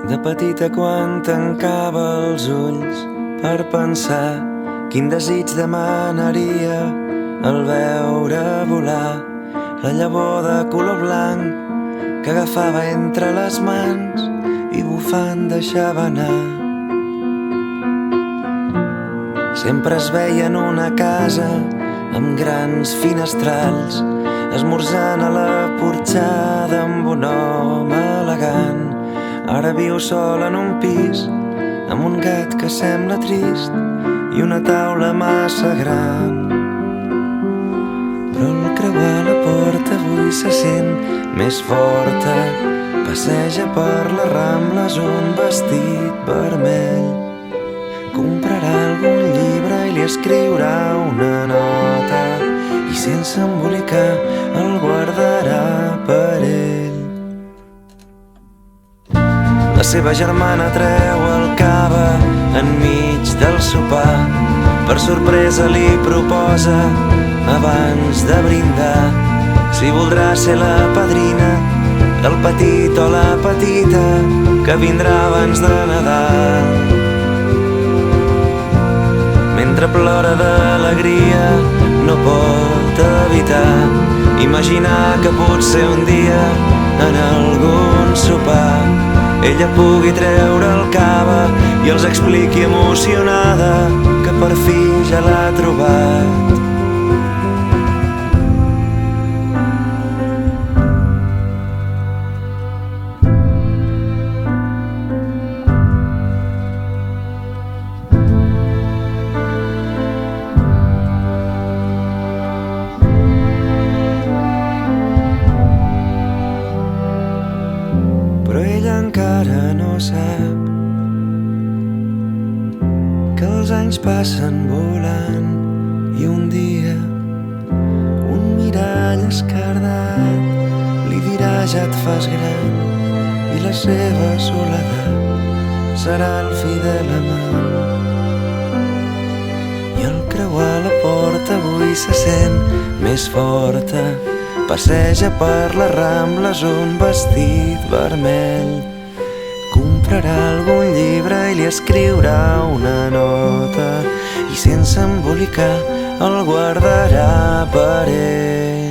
De petita quan tancava els ulls per pensar quin desig demanaria al veure volar la llavor de color blanc que agafava entre les mans i bufant deixava anar. Sempre es veia en una casa amb grans finestrals, esmorzant a la porxada amb un home elegant. Ara viu sol en un pis amb un gat que sembla trist i una taula massa gran. Però al creuar la porta avui se sent més forta. Passeja per les Rambles un vestit vermell. Comprarà algun llibre i li escriurà una nota i sense embolicar el guardarà per ell. La seva germana treu el cava enmig del sopar. Per sorpresa li proposa, abans de brindar, si voldrà ser la padrina del petit o la petita que vindrà abans de Nadal. Mentre plora d'alegria no pot evitar imaginar que potser un dia en algun sopar ella pugui treure el cava i els expliqui emocionada que per fi ja l'ha trobat. Però ella encara no sap que els anys passen volant i un dia un mirall escardat li dirà ja et fas gran i la seva soledat serà el fidel amant. I al creuar la porta avui se sent més forta. Passeja per les Rambles un vestit vermell. Comprarà algun llibre i li escriurà una nota i sense embolicar el guardarà per ell.